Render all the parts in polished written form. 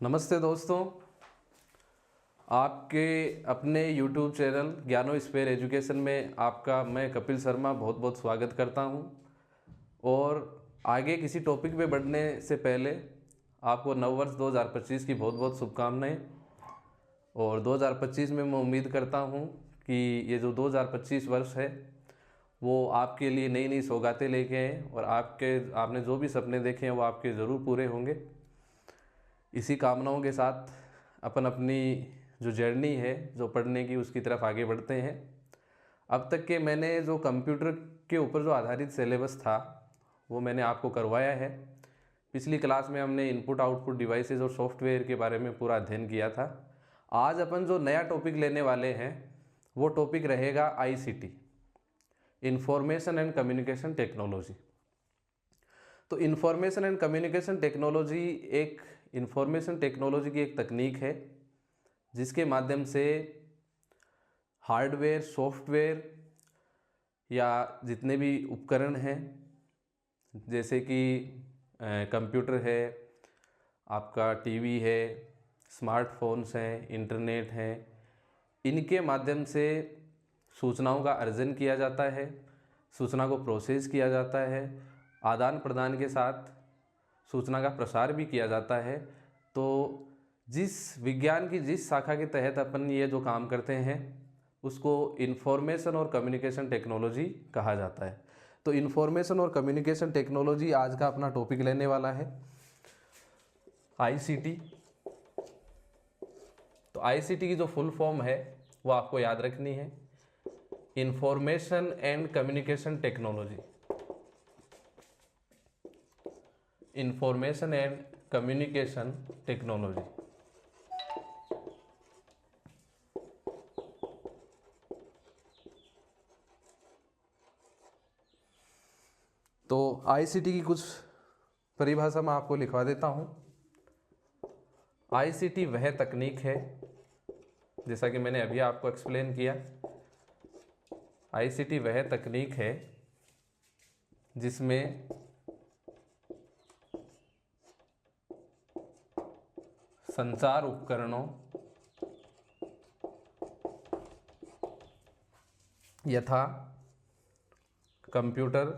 नमस्ते दोस्तों, आपके अपने YouTube चैनल ज्ञानो स्पेयर एजुकेशन में आपका मैं कपिल शर्मा बहुत बहुत स्वागत करता हूं। और आगे किसी टॉपिक पे बढ़ने से पहले आपको नववर्ष 2025 की बहुत बहुत शुभकामनाएं। और 2025 में मैं उम्मीद करता हूं कि ये जो 2025 वर्ष है वो आपके लिए नई नई सौगातें लेके आए और आपने जो भी सपने देखे हैं वो आपके ज़रूर पूरे होंगे। इसी कामनाओं के साथ अपन अपनी जो जर्नी है जो पढ़ने की उसकी तरफ आगे बढ़ते हैं। अब तक के मैंने जो कंप्यूटर के ऊपर जो आधारित सिलेबस था वो मैंने आपको करवाया है। पिछली क्लास में हमने इनपुट आउटपुट डिवाइसेस और सॉफ्टवेयर के बारे में पूरा अध्ययन किया था। आज अपन जो नया टॉपिक लेने वाले हैं वो टॉपिक रहेगा ICT, information and communication technology. तो इंफॉर्मेशन एंड कम्युनिकेशन टेक्नोलॉजी की एक तकनीक है जिसके माध्यम से हार्डवेयर, सॉफ्टवेयर या जितने भी उपकरण हैं जैसे कि कंप्यूटर है, आपका टीवी है, स्मार्टफोन्स हैं, इंटरनेट हैं, इनके माध्यम से सूचनाओं का अर्जन किया जाता है, सूचना को प्रोसेस किया जाता है, आदान प्रदान के साथ सूचना का प्रसार भी किया जाता है। तो जिस विज्ञान की जिस शाखा के तहत अपन ये जो काम करते हैं उसको इंफॉर्मेशन और कम्युनिकेशन टेक्नोलॉजी कहा जाता है। तो इंफॉर्मेशन और कम्युनिकेशन टेक्नोलॉजी आज का अपना टॉपिक लेने वाला है, ICT। तो ICT की जो फुल फॉर्म है वो आपको याद रखनी है, information and communication technology. Information and communication technology. तो ICT की कुछ परिभाषा मैं आपको लिखवा देता हूं। ICT वह तकनीक है, जैसा कि मैंने अभी आपको एक्सप्लेन किया, ICT वह तकनीक है जिसमें संचार उपकरणों यथा computer,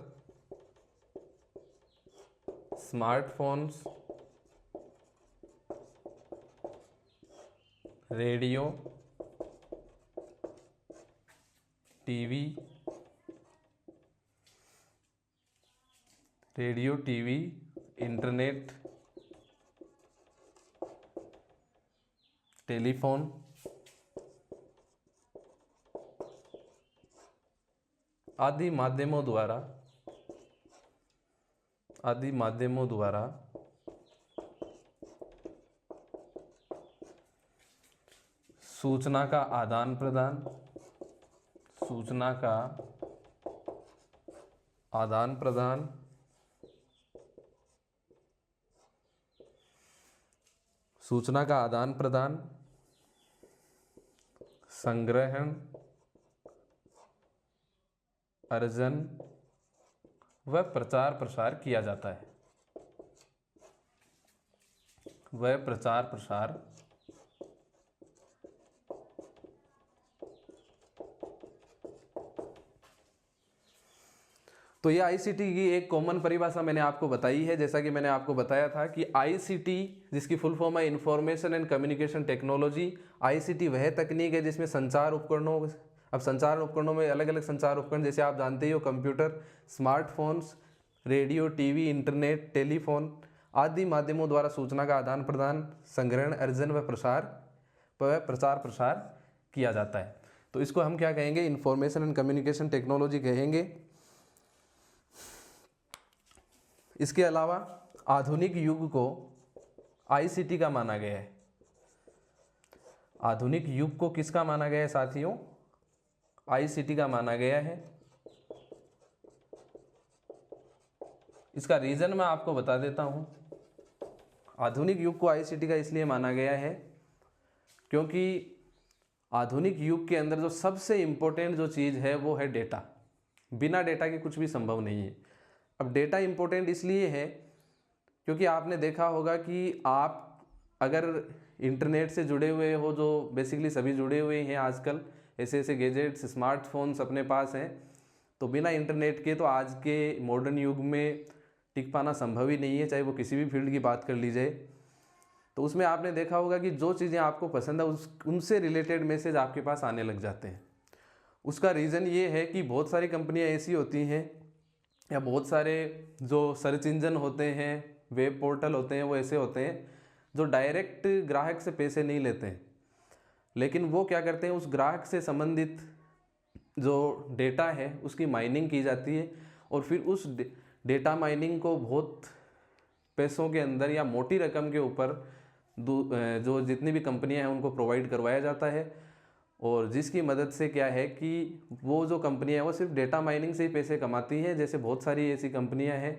smartphones, radio, TV, internet, telephone आदि माध्यमों द्वारा सूचना का आदान प्रदान, सूचना का आदान प्रदान, संग्रहण, अर्जन व प्रचार प्रसार किया जाता है। तो ये ICT की एक कॉमन परिभाषा मैंने आपको बताई है। जैसा कि मैंने आपको बताया था कि ICT जिसकी फुल फॉर्म है information and communication technology, ICT वह तकनीक है जिसमें संचार उपकरणों में अलग अलग संचार उपकरण जैसे आप जानते ही हो, computer, smartphones, radio, TV, internet, telephone आदि माध्यमों द्वारा सूचना का आदान प्रदान, संग्रहण, अर्जन व प्रचार प्रसार किया जाता है। तो इसको हम क्या कहेंगे? इंफॉर्मेशन एंड कम्युनिकेशन टेक्नोलॉजी कहेंगे। इसके अलावा आधुनिक युग को ICT का माना गया है। आधुनिक युग को किसका माना गया है साथियों? ICT का माना गया है। इसका रीजन मैं आपको बता देता हूं। आधुनिक युग को ICT का इसलिए माना गया है क्योंकि आधुनिक युग के अंदर जो सबसे इम्पोर्टेंट जो चीज़ है वो है डेटा। बिना डेटा के कुछ भी संभव नहीं है। अब डेटा इम्पोर्टेंट इसलिए है क्योंकि आपने देखा होगा कि आप अगर इंटरनेट से जुड़े हुए हो, जो बेसिकली सभी जुड़े हुए हैं आजकल, ऐसे ऐसे गैजेट्स स्मार्टफोन्स अपने पास हैं, तो बिना इंटरनेट के तो आज के मॉडर्न युग में टिक पाना संभव ही नहीं है, चाहे वो किसी भी फील्ड की बात कर ली जाए। तो उसमें आपने देखा होगा कि जो चीज़ें आपको पसंद है उनसे रिलेटेड मैसेज आपके पास आने लग जाते हैं। उसका रीज़न ये है कि बहुत सारी कंपनियां ऐसी होती हैं, या बहुत सारे जो सर्च इंजन होते हैं, वेब पोर्टल होते हैं, वो ऐसे होते हैं जो डायरेक्ट ग्राहक से पैसे नहीं लेते हैं, लेकिन वो क्या करते हैं, उस ग्राहक से संबंधित जो डेटा है उसकी माइनिंग की जाती है, और फिर उस डेटा माइनिंग को बहुत पैसों के अंदर या मोटी रकम के ऊपर जो जितनी भी कंपनियां हैं उनको प्रोवाइड करवाया जाता है। और जिसकी मदद से क्या है कि वो जो कंपनियां हैं वो सिर्फ डेटा माइनिंग से ही पैसे कमाती हैं। जैसे बहुत सारी ऐसी कंपनियां हैं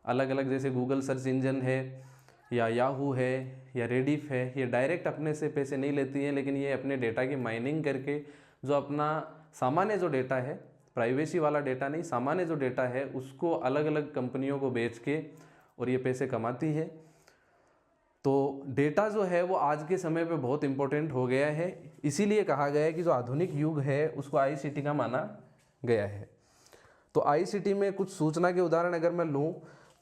अलग अलग, जैसे गूगल सर्च इंजन है, या याहू है, या रेडिफ है, ये डायरेक्ट अपने से पैसे नहीं लेती हैं, लेकिन ये अपने डेटा की माइनिंग करके जो अपना सामान्य जो डेटा है, प्राइवेसी वाला डेटा नहीं, सामान्य जो डेटा है उसको अलग अलग कंपनियों को बेच के और ये पैसे कमाती है। तो डेटा जो है वो आज के समय पे बहुत इम्पोर्टेंट हो गया है, इसीलिए कहा गया है कि जो आधुनिक युग है उसको आईसीटी का माना गया है। तो आईसीटी में कुछ सूचना के उदाहरण अगर मैं लूँ,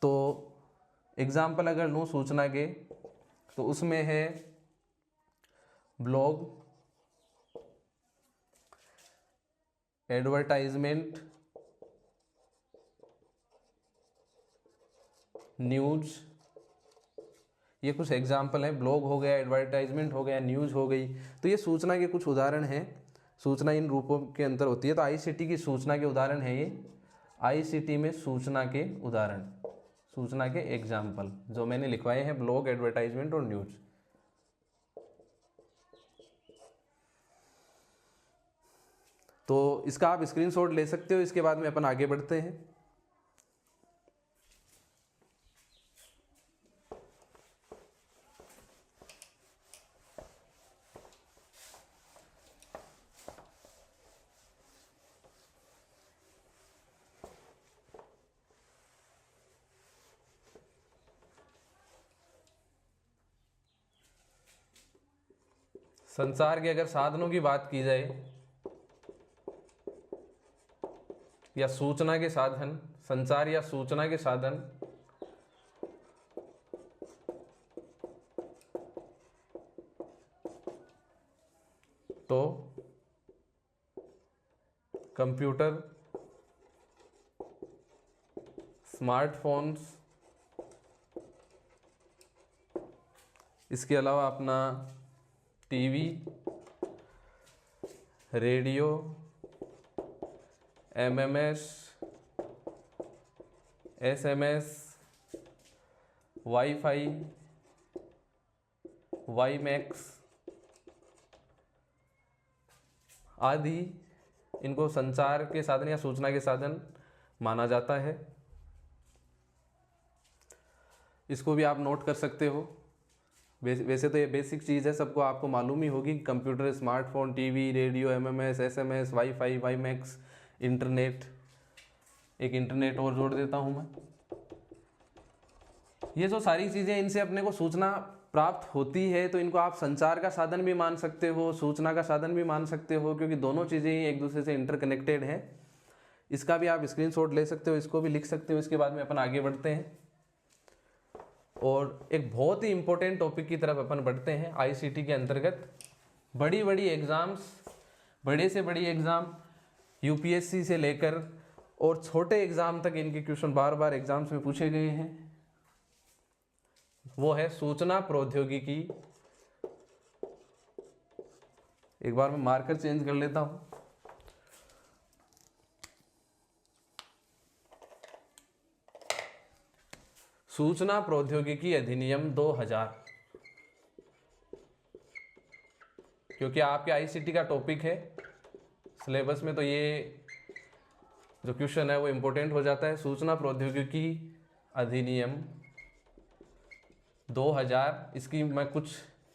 तो एग्जाम्पल अगर लूँ सूचना के, तो उसमें है ब्लॉग, एडवर्टाइजमेंट, न्यूज़, ये कुछ एग्जाम्पल हैं। ब्लॉग हो गया, एडवर्टाइजमेंट हो गया, न्यूज़ हो गई, तो ये सूचना के कुछ उदाहरण हैं। सूचना इन रूपों के अंतर होती है। तो आईसीटी की सूचना के उदाहरण है ये, आईसीटी में सूचना के उदाहरण, सूचना के एग्जाम्पल जो मैंने लिखवाए हैं, ब्लॉग, एडवर्टाइजमेंट और न्यूज़। तो इसका आप स्क्रीनशॉट ले सकते हो। इसके बाद में अपन आगे बढ़ते हैं। संचार के अगर साधनों की बात की जाए, या सूचना के साधन, संचार या सूचना के साधन, तो कंप्यूटर, स्मार्टफोन्स, इसके अलावा अपना TV, radio, MMS, SMS, wifi, WiMAX आदि, इनको संचार के साधन या सूचना के साधन माना जाता है। इसको भी आप नोट कर सकते हो। वैसे तो ये बेसिक चीज़ है, सबको आपको मालूम ही होगी। Computer, smartphone, TV, radio, MMS, SMS, wifi, WiMAX, internet, एक इंटरनेट और जोड़ देता हूँ मैं। ये जो सारी चीज़ें, इनसे अपने को सूचना प्राप्त होती है, तो इनको आप संचार का साधन भी मान सकते हो, सूचना का साधन भी मान सकते हो, क्योंकि दोनों चीज़ें एक दूसरे से इंटरकनेक्टेड है। इसका भी आप स्क्रीनशॉट ले सकते हो, इसको भी लिख सकते हो। इसके बाद में अपन आगे बढ़ते हैं और एक बहुत ही इंपॉर्टेंट टॉपिक की तरफ अपन बढ़ते हैं। आईसीटी के अंतर्गत बड़ी बड़ी एग्ज़ाम्स, बड़े से बड़ी एग्ज़ाम, यूपीएससी से लेकर और छोटे एग्ज़ाम तक इनके क्वेश्चन बार बार एग्जाम्स में पूछे गए हैं। वो है सूचना प्रौद्योगिकी। एक बार मैं मार्कर चेंज कर लेता हूं। सूचना प्रौद्योगिकी अधिनियम 2000, क्योंकि आपके आईसीटी का टॉपिक है सिलेबस में, तो ये जो क्वेश्चन है वो इंपॉर्टेंट हो जाता है। सूचना प्रौद्योगिकी अधिनियम 2000, इसकी मैं कुछ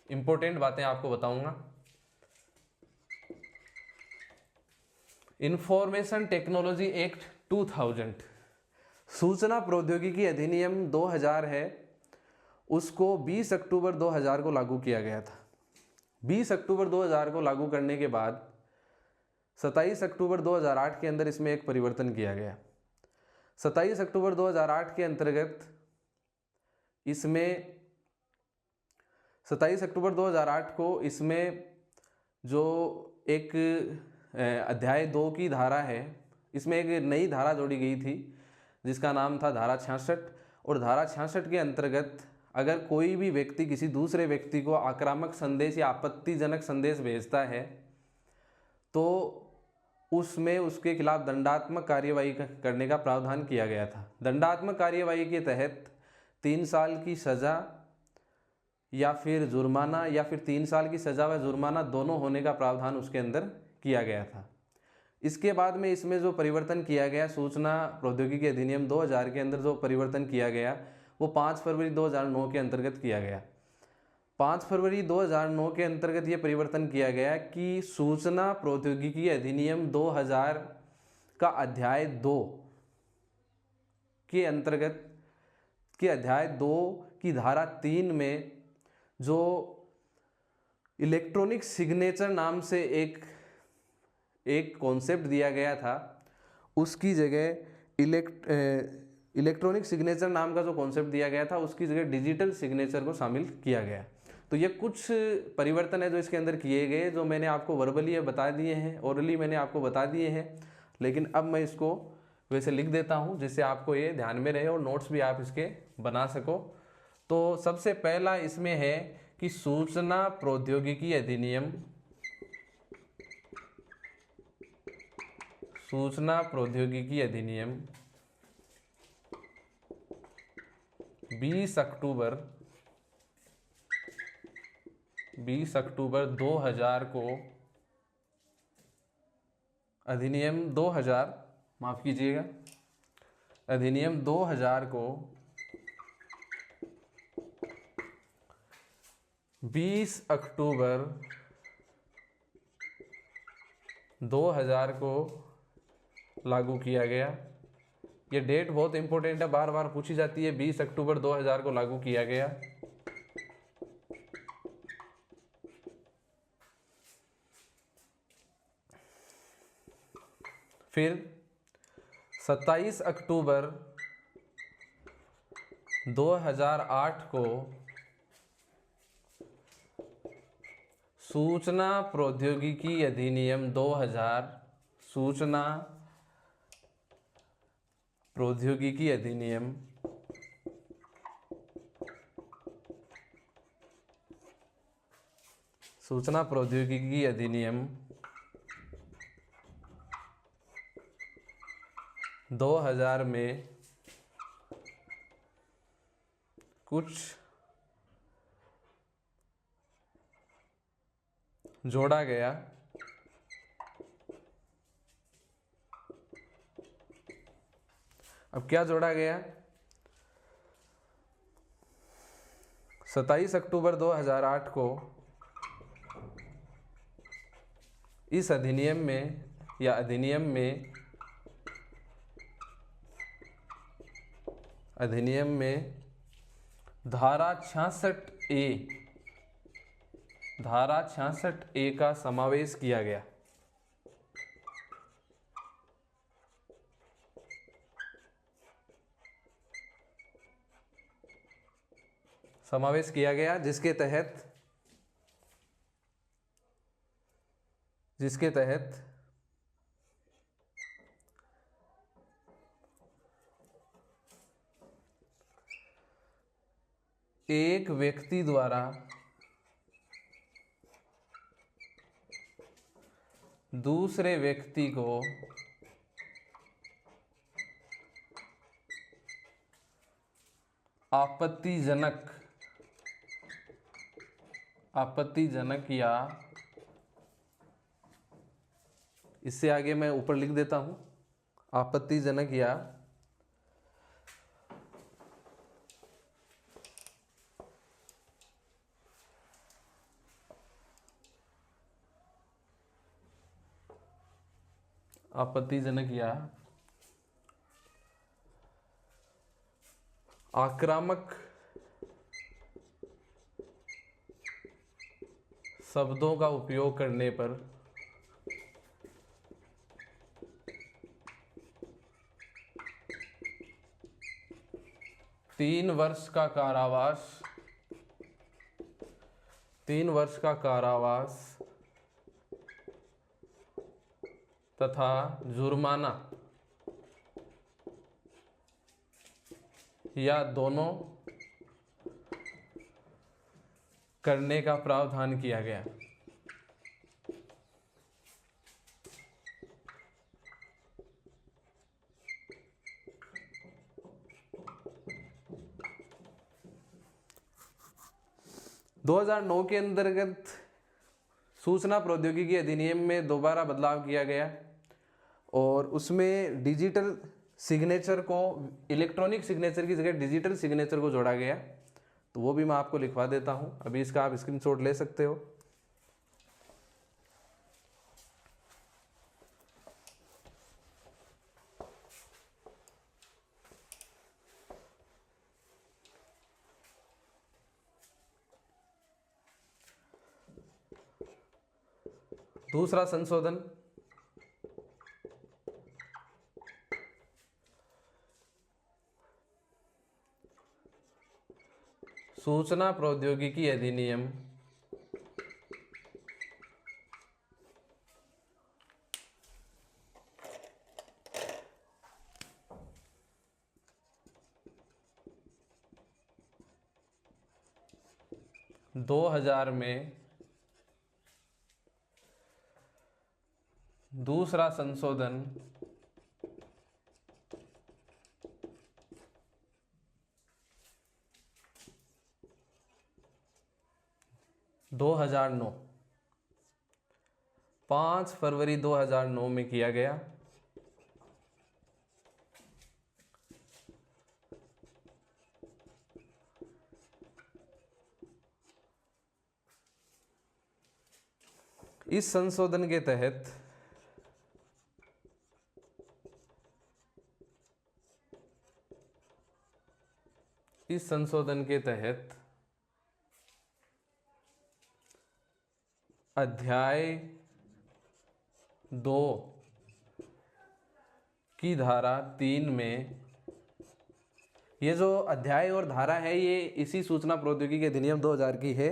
इंपॉर्टेंट बातें आपको बताऊंगा। इंफॉर्मेशन टेक्नोलॉजी एक्ट 2000, सूचना प्रौद्योगिकी अधिनियम 2000 है, उसको 20 अक्टूबर 2000 को लागू किया गया था। 20 अक्टूबर 2000 को लागू करने के बाद 27 अक्टूबर 2008 के अंदर इसमें एक परिवर्तन किया गया। 27 अक्टूबर 2008 के अंतर्गत इसमें 27 अक्टूबर 2008 को इसमें जो एक अध्याय 2 की धारा है, इसमें एक नई धारा जोड़ी गई थी जिसका नाम था धारा 66। और धारा 66 के अंतर्गत अगर कोई भी व्यक्ति किसी दूसरे व्यक्ति को आक्रामक संदेश या आपत्तिजनक संदेश भेजता है तो उसमें उसके खिलाफ दंडात्मक कार्यवाही करने का प्रावधान किया गया था। दंडात्मक कार्यवाही के तहत 3 साल की सज़ा या फिर जुर्माना या फिर 3 साल की सज़ा व जुर्माना दोनों होने का प्रावधान उसके अंदर किया गया था। इसके बाद में इसमें जो परिवर्तन किया गया, सूचना प्रौद्योगिकी अधिनियम 2000 के अंदर जो परिवर्तन किया गया वो 5 फरवरी 2009 के अंतर्गत किया गया। 5 फरवरी 2009 के अंतर्गत ये परिवर्तन किया गया कि सूचना प्रौद्योगिकी अधिनियम 2000 का अध्याय 2 के अंतर्गत के अध्याय 2 की धारा 3 में जो इलेक्ट्रॉनिक सिग्नेचर नाम से एक कॉन्सेप्ट दिया गया था, उसकी जगह इलेक्ट्रॉनिक सिग्नेचर नाम का जो कॉन्सेप्ट दिया गया था उसकी जगह डिजिटल सिग्नेचर को शामिल किया गया। तो ये कुछ परिवर्तन है जो इसके अंदर किए गए, जो मैंने आपको वर्बली बता दिए हैं, ओरली मैंने आपको बता दिए हैं, लेकिन अब मैं इसको वैसे लिख देता हूँ जिससे आपको ये ध्यान में रहे और नोट्स भी आप इसके बना सको। तो सबसे पहला इसमें है कि सूचना प्रौद्योगिकी अधिनियम 20 अक्टूबर 2000 को अधिनियम 2000 माफ कीजिएगा अधिनियम 2000 को 20 अक्टूबर 2000 को लागू किया गया। ये डेट बहुत इंपॉर्टेंट है, बार बार पूछी जाती है। 20 अक्टूबर 2000 को लागू किया गया। फिर 27 अक्टूबर 2008 को सूचना प्रौद्योगिकी अधिनियम 2000 सूचना प्रौद्योगिकी अधिनियम 2000 में कुछ जोड़ा गया। अब क्या जोड़ा गया? 27 अक्टूबर 2008 को इस अधिनियम में धारा 66A का समावेश किया गया। जिसके तहत एक व्यक्ति द्वारा दूसरे व्यक्ति को आपत्तिजनक या इससे आगे मैं ऊपर लिख देता हूं, आपत्तिजनक या आक्रामक शब्दों का उपयोग करने पर 3 वर्ष का कारावास, 3 वर्ष का कारावास तथा जुर्माना या दोनों करने का प्रावधान किया गया। दो 2009 के अंतर्गत सूचना प्रौद्योगिकी अधिनियम में दोबारा बदलाव किया गया और उसमें डिजिटल सिग्नेचर को, इलेक्ट्रॉनिक सिग्नेचर की जगह डिजिटल सिग्नेचर को जोड़ा गया। तो वो भी मैं आपको लिखवा देता हूं, अभी इसका आप स्क्रीनशॉट ले सकते हो। दूसरा संशोधन, सूचना प्रौद्योगिकी अधिनियम 2000 में दूसरा संशोधन दो 5 फरवरी 2009 में किया गया। इस संशोधन के तहत अध्याय 2 की धारा 3 में, ये जो अध्याय और धारा है ये इसी सूचना प्रौद्योगिकी अधिनियम 2000 की है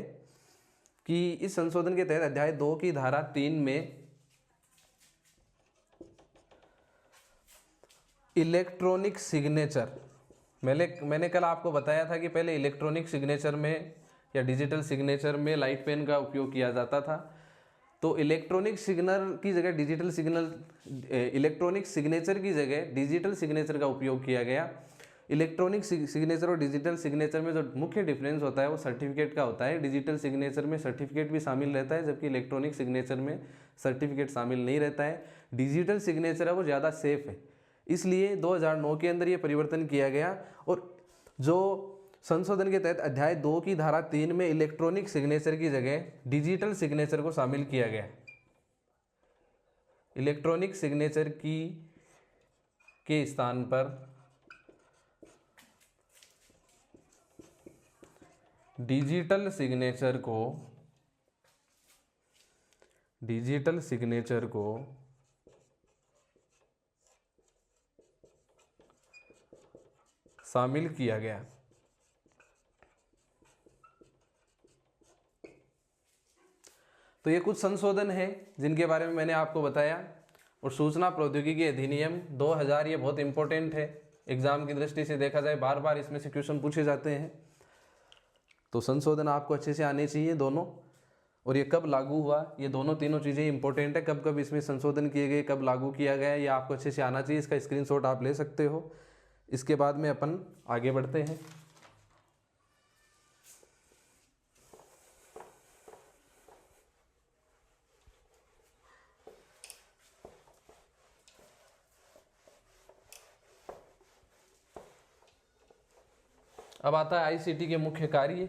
कि इस संशोधन के तहत अध्याय 2 की धारा 3 में इलेक्ट्रॉनिक सिग्नेचर, मैंने कल आपको बताया था कि पहले इलेक्ट्रॉनिक सिग्नेचर में या डिजिटल सिग्नेचर में लाइट पेन का उपयोग किया जाता था। तो इलेक्ट्रॉनिक सिग्नल की जगह डिजिटल इलेक्ट्रॉनिक सिग्नेचर की जगह डिजिटल सिग्नेचर का उपयोग किया गया। इलेक्ट्रॉनिक सिग्नेचर और डिजिटल सिग्नेचर में जो मुख्य डिफरेंस होता है वो सर्टिफिकेट का होता है। डिजिटल सिग्नेचर में सर्टिफिकेट भी शामिल रहता है, जबकि इलेक्ट्रॉनिक सिग्नेचर में सर्टिफिकेट शामिल नहीं रहता है। डिजिटल सिग्नेचर है वो ज़्यादा सेफ है, इसलिए 2009 के अंदर ये परिवर्तन किया गया। और जो संशोधन के तहत अध्याय 2 की धारा 3 में इलेक्ट्रॉनिक सिग्नेचर की जगह डिजिटल सिग्नेचर को शामिल किया गया। इलेक्ट्रॉनिक सिग्नेचर के स्थान पर डिजिटल सिग्नेचर को शामिल किया गया। तो ये कुछ संशोधन हैं जिनके बारे में मैंने आपको बताया। और सूचना प्रौद्योगिकी अधिनियम 2000 ये बहुत इंपॉर्टेंट है, एग्जाम की दृष्टि से देखा जाए बार बार इसमें से क्वेश्चन पूछे जाते हैं। तो संशोधन आपको अच्छे से आने चाहिए दोनों। और ये कब लागू हुआ, ये दोनों तीनों चीज़ें इंपॉर्टेंट है, कब कब इसमें संशोधन किए गए, कब लागू किया गया, ये आपको अच्छे से आना चाहिए। इसका स्क्रीनशॉट आप ले सकते हो। इसके बाद में अपन आगे बढ़ते हैं। अब आता है आईसीटी के मुख्य कार्य।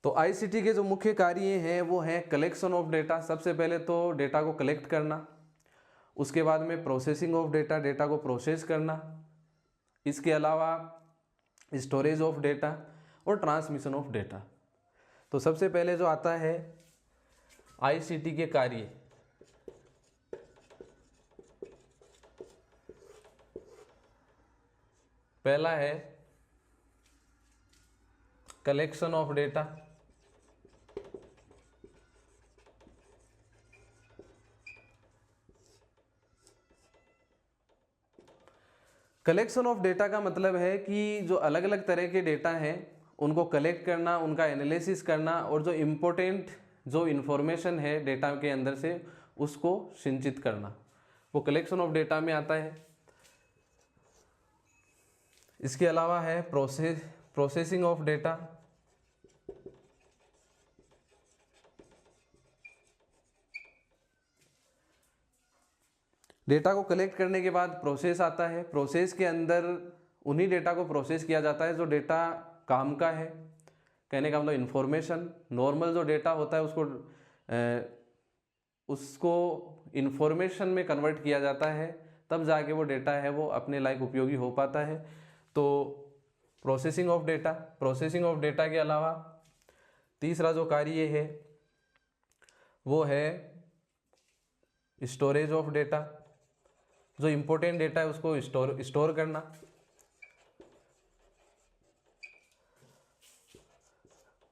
तो आईसीटी के जो मुख्य कार्य हैं वो हैं कलेक्शन ऑफ डेटा। सबसे पहले तो डेटा को कलेक्ट करना, उसके बाद में प्रोसेसिंग ऑफ डेटा, डेटा को प्रोसेस करना, इसके अलावा स्टोरेज ऑफ डेटा और ट्रांसमिशन ऑफ डेटा। तो सबसे पहले जो आता है आईसीटी के कार्य, पहला है collection of data, collection of data का मतलब है कि जो अलग अलग तरह के डेटा हैं उनको कलेक्ट करना, उनका एनालिसिस करना और जो इम्पोर्टेंट जो इन्फॉर्मेशन है डेटा के अंदर से उसको सिंचित करना, वो कलेक्शन ऑफ डेटा में आता है। इसके अलावा है प्रोसेसिंग ऑफ डेटा, डेटा को कलेक्ट करने के बाद प्रोसेस आता है। प्रोसेस के अंदर उन्हीं डेटा को प्रोसेस किया जाता है जो डेटा काम का है। कहने का मतलब इन्फॉर्मेशन, नॉर्मल जो डेटा होता है उसको इन्फॉर्मेशन में कन्वर्ट किया जाता है, तब जाके वो डेटा है वो अपने लायक उपयोगी हो पाता है। तो processing of data, processing of data के अलावा तीसरा जो कार्य है वो है स्टोरेज ऑफ डेटा, जो इम्पोर्टेंट डेटा है उसको स्टोर करना।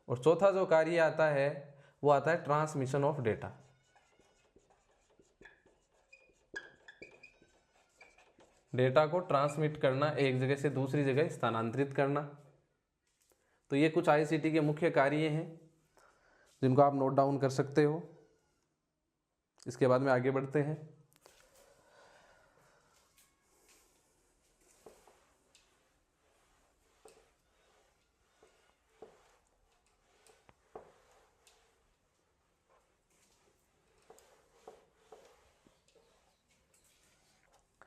और चौथा जो कार्य आता है वो आता है ट्रांसमिशन ऑफ डेटा, डेटा को ट्रांसमिट करना, एक जगह से दूसरी जगह स्थानांतरित करना। तो ये कुछ आईसीटी के मुख्य कार्य हैं जिनको आप नोट डाउन कर सकते हो। इसके बाद में आगे बढ़ते हैं।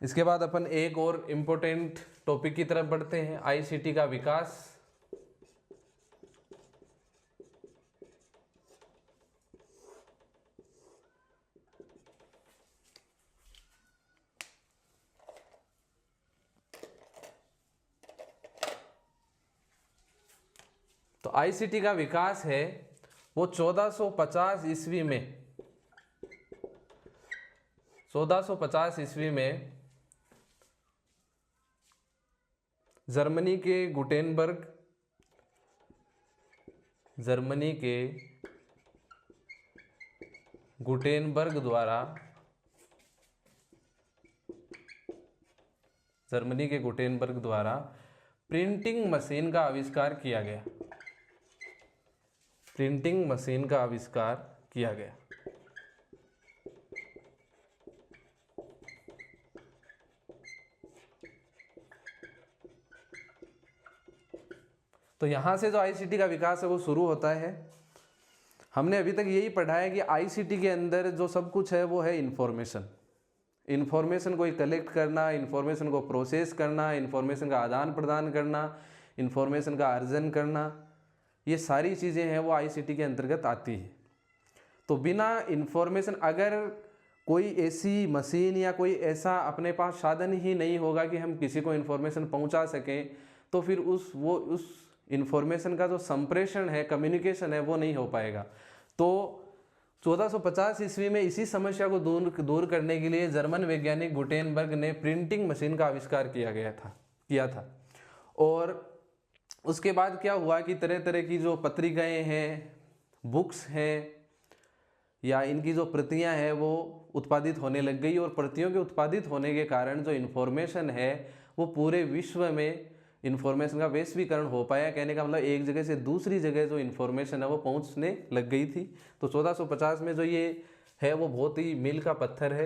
इसके बाद अपन एक और इम्पोर्टेंट टॉपिक की तरफ बढ़ते हैं, आईसीटी का विकास। तो आईसीटी का विकास है वो 1450 ईस्वी में, 1450 ईस्वी में जर्मनी के गुटेनबर्ग द्वारा प्रिंटिंग मशीन का आविष्कार किया गया, प्रिंटिंग मशीन का आविष्कार किया गया। तो यहाँ से जो आईसीटी का विकास है वो शुरू होता है। हमने अभी तक यही पढ़ा है कि आईसीटी के अंदर जो सब कुछ है वो है इन्फॉर्मेशन को कलेक्ट करना, इन्फॉर्मेशन को प्रोसेस करना, इन्फॉर्मेशन का आदान प्रदान करना, इन्फॉर्मेशन का अर्जन करना, ये सारी चीज़ें हैं वो आईसीटी के अंतर्गत आती है। तो बिना इन्फॉर्मेशन, अगर कोई ऐसी मशीन या कोई ऐसा अपने पास साधन ही नहीं होगा कि हम किसी को इन्फॉर्मेशन पहुंचा सकें, तो फिर उस इन्फॉर्मेशन का जो संप्रेषण है, कम्युनिकेशन है, वो नहीं हो पाएगा। तो 1450 ईस्वी में इसी समस्या को दूर करने के लिए जर्मन वैज्ञानिक गुटेनबर्ग ने प्रिंटिंग मशीन का आविष्कार किया था। और उसके बाद क्या हुआ कि तरह तरह की जो पत्रिकाएं हैं, बुक्स हैं, या इनकी जो प्रतियां हैं वो उत्पादित होने लग गई। और प्रतियों के उत्पादित होने के कारण जो इन्फॉर्मेशन है वो पूरे विश्व में इन्फॉर्मेशन का वैश्वीकरण हो पाया। कहने का मतलब एक जगह से दूसरी जगह जो इन्फॉर्मेशन है वो पहुंचने लग गई थी। तो 1450 में जो ये है वो बहुत ही मील का पत्थर है।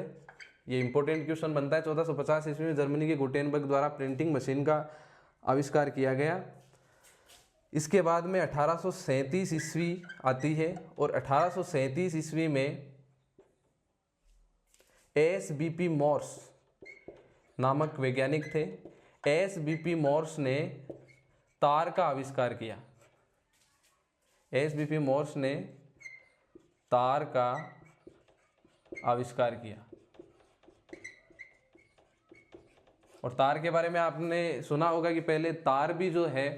ये इंपॉर्टेंट क्वेश्चन बनता है। 1450 ईस्वी में जर्मनी के गुटेनबर्ग द्वारा प्रिंटिंग मशीन का आविष्कार किया गया। इसके बाद में 1837 ईस्वी आती है और 1837 ईस्वी में एसबीपी मॉर्स नामक वैज्ञानिक थे। एसबीपी मॉर्स ने तार का आविष्कार किया। एसबीपी मॉर्स ने तार का आविष्कार किया। और तार के बारे में आपने सुना होगा कि पहले तार भी जो है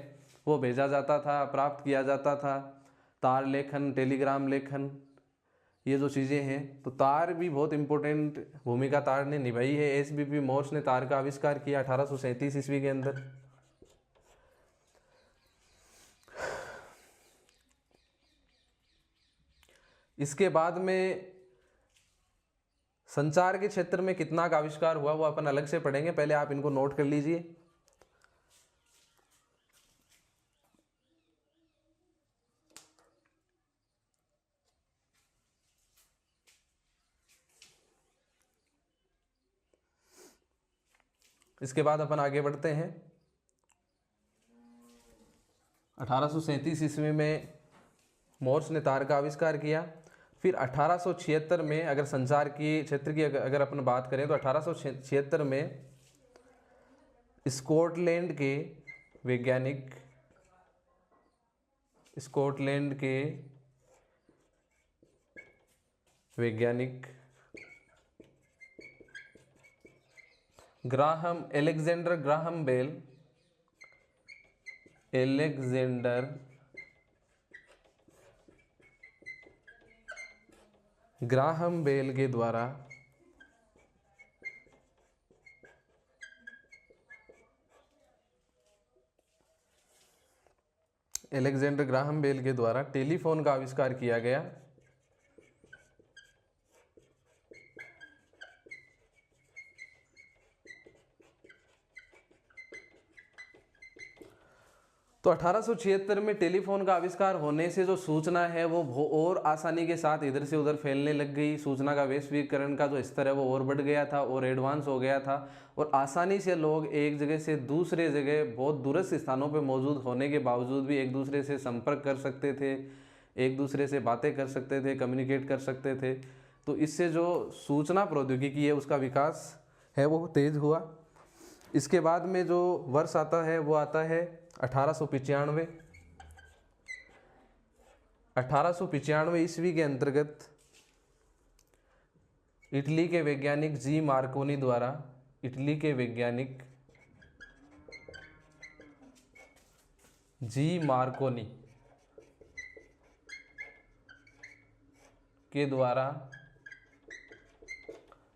वो भेजा जाता था, प्राप्त किया जाता था, तार लेखन, टेलीग्राम लेखन, ये जो चीज़ें हैं। तो तार भी बहुत इम्पोर्टेंट भूमिका तार ने निभाई है। एसबीपी मोर्स ने तार का आविष्कार किया 1837 ईस्वी के अंदर। इसके बाद में संचार के क्षेत्र में कितना का आविष्कार हुआ वो अपन अलग से पढ़ेंगे, पहले आप इनको नोट कर लीजिए। इसके बाद अपन आगे बढ़ते हैं। 1837 ईस्वी में मोर्स ने तार का आविष्कार किया। फिर 1876 में अगर संचार की क्षेत्र की अगर अपन बात करें तो 1876 में स्कॉटलैंड के वैज्ञानिक एलेक्जेंडर ग्राहम बेल के द्वारा टेलीफोन का आविष्कार किया गया। तो 1876 में टेलीफोन का आविष्कार होने से जो सूचना है वो और आसानी के साथ इधर से उधर फैलने लग गई। सूचना का वैश्वीकरण का जो स्तर है वो और बढ़ गया था और एडवांस हो गया था, और आसानी से लोग एक जगह से दूसरे जगह बहुत दूरस्थ स्थानों पर मौजूद होने के बावजूद भी एक दूसरे से संपर्क कर सकते थे, एक दूसरे से बातें कर सकते थे, कम्युनिकेट कर सकते थे। तो इससे जो सूचना प्रौद्योगिकी है उसका विकास है वो तेज हुआ। इसके बाद में जो वर्ष आता है वो आता है 1895। 1895 ईस्वी के अंतर्गत इटली के वैज्ञानिक जी मार्कोनी के द्वारा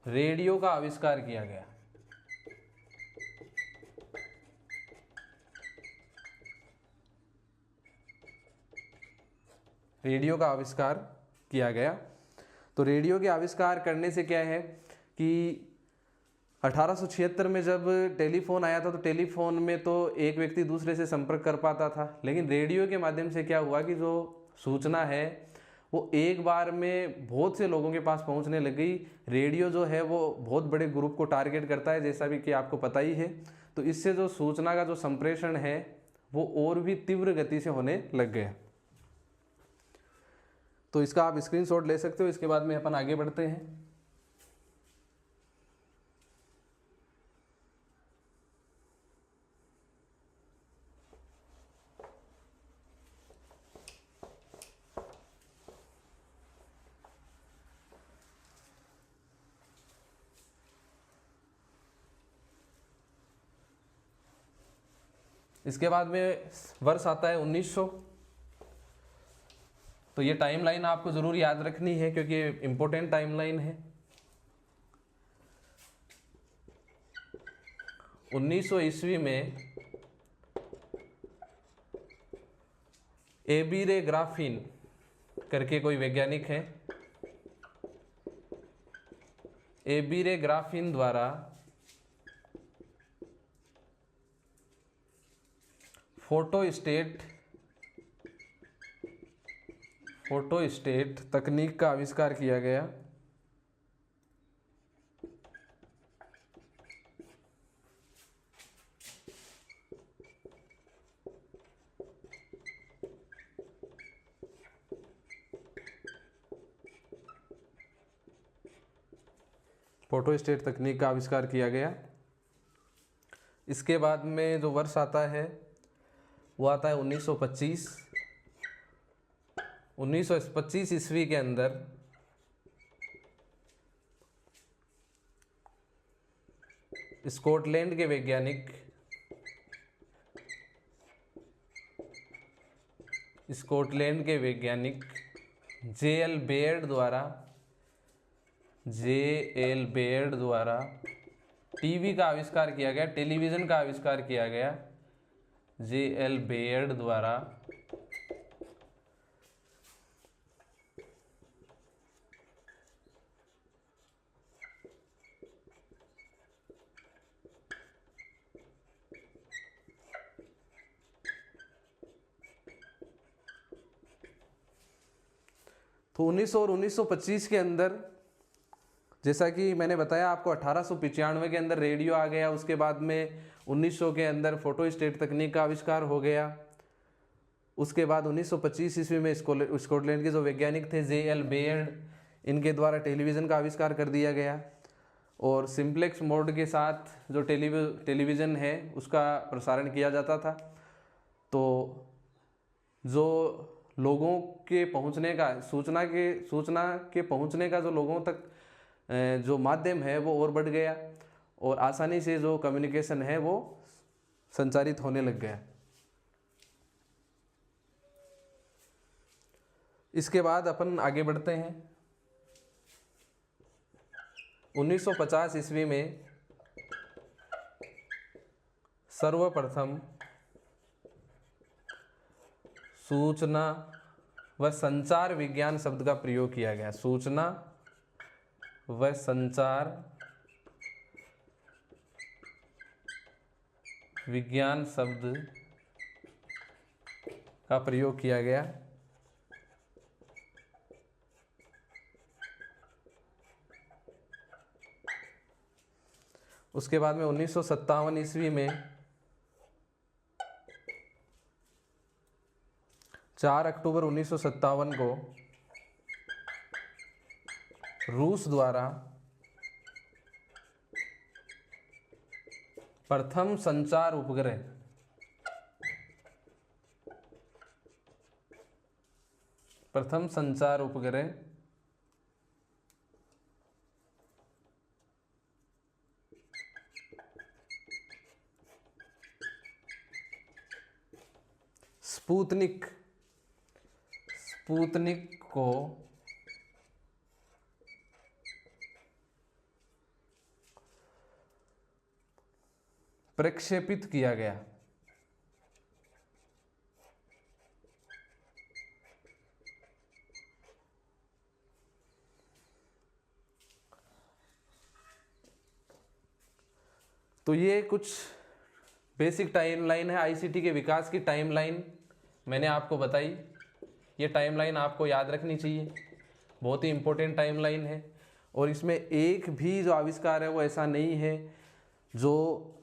रेडियो का आविष्कार किया गया। रेडियो का आविष्कार किया गया। तो रेडियो के आविष्कार करने से क्या है कि 1876 में जब टेलीफोन आया था तो टेलीफोन में तो एक व्यक्ति दूसरे से संपर्क कर पाता था, लेकिन रेडियो के माध्यम से क्या हुआ कि जो सूचना है वो एक बार में बहुत से लोगों के पास पहुंचने लग गई। रेडियो जो है वो बहुत बड़े ग्रुप को टारगेट करता है, जैसा भी कि आपको पता ही है। तो इससे जो सूचना का जो संप्रेषण है वो और भी तीव्र गति से होने लग गया। तो इसका आप स्क्रीनशॉट ले सकते हो। इसके बाद में अपन आगे बढ़ते हैं। इसके बाद में वर्ष आता है 1900। तो ये टाइमलाइन आपको जरूर याद रखनी है क्योंकि ये इंपॉर्टेंट टाइमलाइन है। 1900 ईस्वी में एबीरे ग्राफिन करके कोई वैज्ञानिक है। एबीरे ग्राफिन द्वारा फोटोस्टेट तकनीक का आविष्कार किया गया। फोटोस्टेट तकनीक का आविष्कार किया गया। इसके बाद में जो वर्ष आता है वो आता है 1925। 1925 ईस्वी के अंदर स्कॉटलैंड के वैज्ञानिक जे एल बेयर्ड द्वारा टीवी का आविष्कार किया गया, टेलीविज़न का आविष्कार किया गया। जे एल बेयर्ड द्वारा तो 1900 और 1925 के अंदर, जैसा कि मैंने बताया आपको, 1895 के अंदर रेडियो आ गया। उसके बाद में 1900 के अंदर फोटोस्टेट तकनीक का आविष्कार हो गया। उसके बाद 1925 ईस्वी में स्कॉटलैंड के जो वैज्ञानिक थे जे एल बेयर्ड, इनके द्वारा टेलीविज़न का आविष्कार कर दिया गया। और सिंप्लेक्स मोड के साथ जो टेलीविज़न है उसका प्रसारण किया जाता था। तो जो लोगों के पहुंचने का, सूचना के पहुंचने का जो लोगों तक जो माध्यम है वो और बढ़ गया, और आसानी से जो कम्युनिकेशन है वो संचारित होने लग गया। इसके बाद अपन आगे बढ़ते हैं। 1950 ईस्वी में सर्वप्रथम सूचना व संचार विज्ञान शब्द का प्रयोग किया गया। सूचना व संचार विज्ञान शब्द का प्रयोग किया गया। उसके बाद में 1957 ईस्वी में 4 अक्टूबर 1957 को रूस द्वारा प्रथम संचार उपग्रह स्पुतनिक को प्रक्षेपित किया गया। तो ये कुछ बेसिक टाइमलाइन है, आईसीटी के विकास की टाइमलाइन मैंने आपको बताई। ये टाइमलाइन आपको याद रखनी चाहिए, बहुत ही इम्पोर्टेंट टाइमलाइन है। और इसमें एक भी जो आविष्कार है वो ऐसा नहीं है जो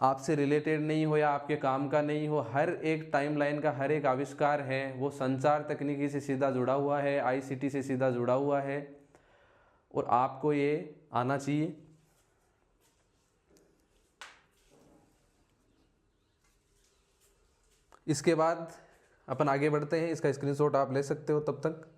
आपसे रिलेटेड नहीं हो या आपके काम का नहीं हो। हर एक टाइमलाइन का हर एक आविष्कार है वो संचार तकनीकी से सीधा जुड़ा हुआ है, आईसीटी से सीधा जुड़ा हुआ है, और आपको ये आना चाहिए। इसके बाद अपन आगे बढ़ते हैं। इसका स्क्रीनशॉट आप ले सकते हो तब तक।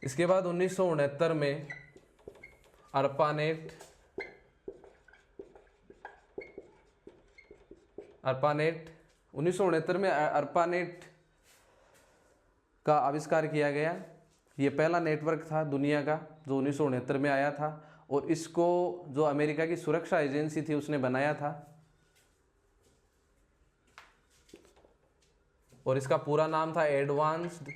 इसके बाद 1969 में ARPANET 1969 में ARPANET का आविष्कार किया गया। ये पहला नेटवर्क था दुनिया का जो 1969 में आया था, और इसको जो अमेरिका की सुरक्षा एजेंसी थी उसने बनाया था। और इसका पूरा नाम था advanced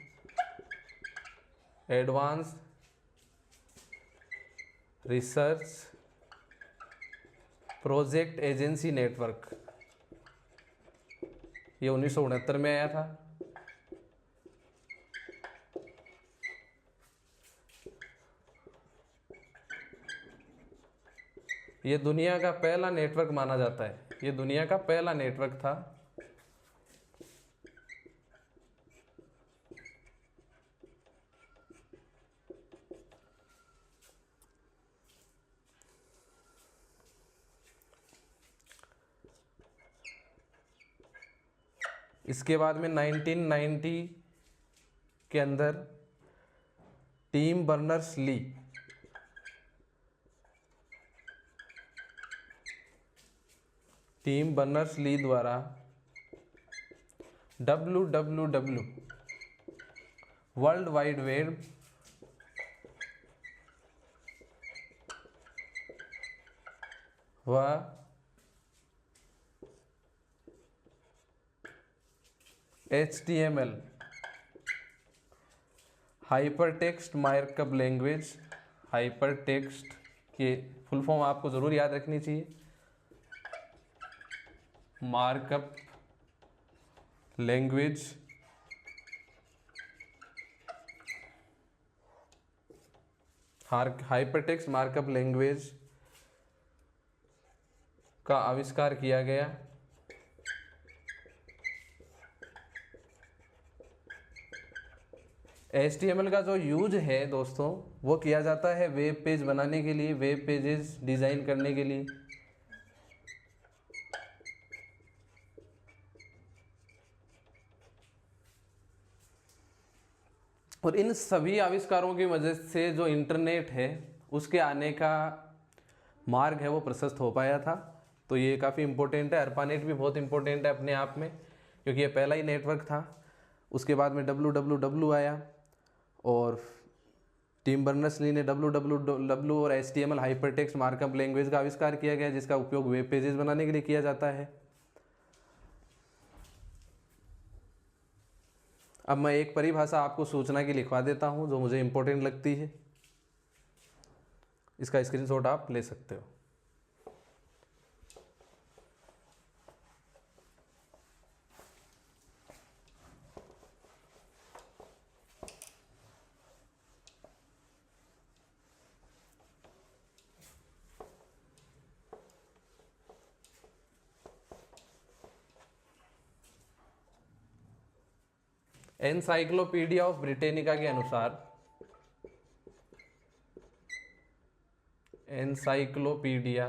research project agency network. ये 1969 में आया था। ये दुनिया का पहला नेटवर्क माना जाता है, ये दुनिया का पहला नेटवर्क था। इसके बाद में 1990 के अंदर टिम बर्नर्स-ली द्वारा WWW वर्ल्ड वाइड वेब व HTML hypertext markup language, hypertext के फुल फॉर्म आपको ज़रूर याद रखनी चाहिए, markup language hypertext markup language का आविष्कार किया गया। HTML का जो यूज है दोस्तों वो किया जाता है वेब पेज बनाने के लिए, वेब पेजेस डिज़ाइन करने के लिए। और इन सभी आविष्कारों की वजह से जो इंटरनेट है उसके आने का मार्ग है वो प्रशस्त हो पाया था। तो ये काफ़ी इम्पोर्टेंट है। अर्पानेट भी बहुत इम्पोर्टेंट है अपने आप में, क्योंकि ये पहला ही नेटवर्क था। उसके बाद में WWW आया और टिम बर्नर्स-ली ने WWW और HTML हाइपरटेक्स्ट मार्कअप लैंग्वेज का आविष्कार किया गया, जिसका उपयोग वेब पेजेस बनाने के लिए किया जाता है। अब मैं एक परिभाषा आपको सूचना की लिखवा देता हूं जो मुझे इम्पोर्टेंट लगती है। इसका स्क्रीनशॉट आप ले सकते हो। एनसाइक्लोपीडिया ऑफ ब्रिटेनिका के अनुसार एनसाइक्लोपीडिया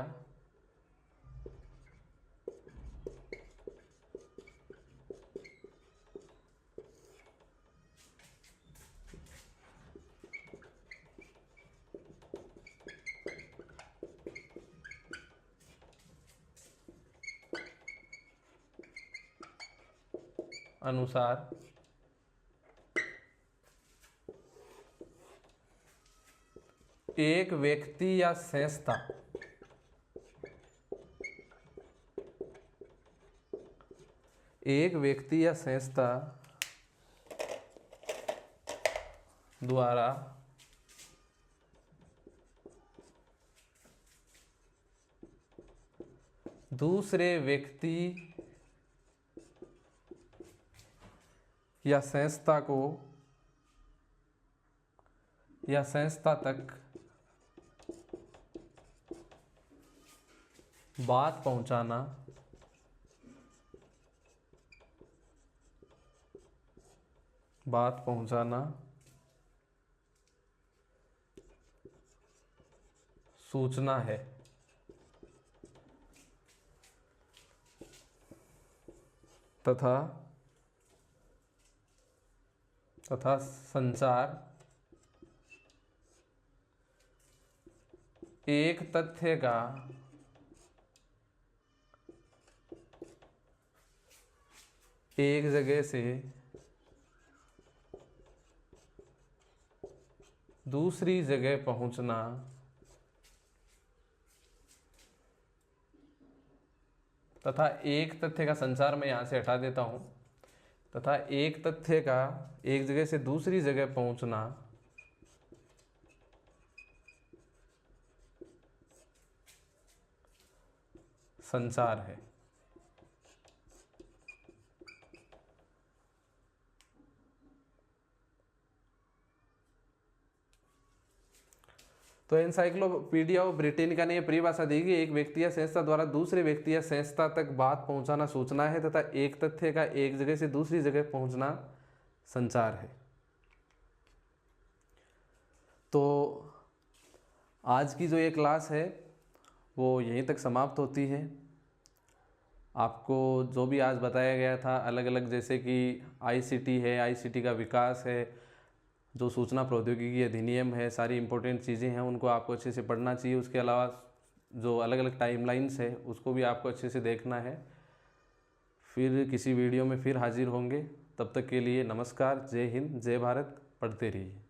अनुसार एक व्यक्ति या संस्था द्वारा दूसरे व्यक्ति या संस्था को या संस्था तक बात पहुंचाना सूचना है। तथा संचार एक तथ्य का एक जगह से दूसरी जगह पहुंचना तथा एक तथ्य का संचार मैं यहां से हटा देता हूं, तथा एक तथ्य का एक जगह से दूसरी जगह पहुंचना संचार है। तो एनसाइक्लोपीडिया ऑफ ब्रिटेनिका ने यह परिभाषा दी कि एक व्यक्ति या संस्था द्वारा दूसरे व्यक्ति या संस्था तक बात पहुंचाना सूचना है तथा एक तथ्य का एक जगह से दूसरी जगह पहुंचना संचार है। तो आज की जो ये क्लास है वो यहीं तक समाप्त होती है। आपको जो भी आज बताया गया था अलग अलग, जैसे कि आईसीटी है, आईसीटी का विकास है, जो सूचना प्रौद्योगिकी अधिनियम है, सारी इंपॉर्टेंट चीज़ें हैं, उनको आपको अच्छे से पढ़ना चाहिए। उसके अलावा जो अलग अलग टाइमलाइंस है उसको भी आपको अच्छे से देखना है। फिर किसी वीडियो में फिर हाजिर होंगे, तब तक के लिए नमस्कार, जय हिंद, जय भारत, पढ़ते रहिए।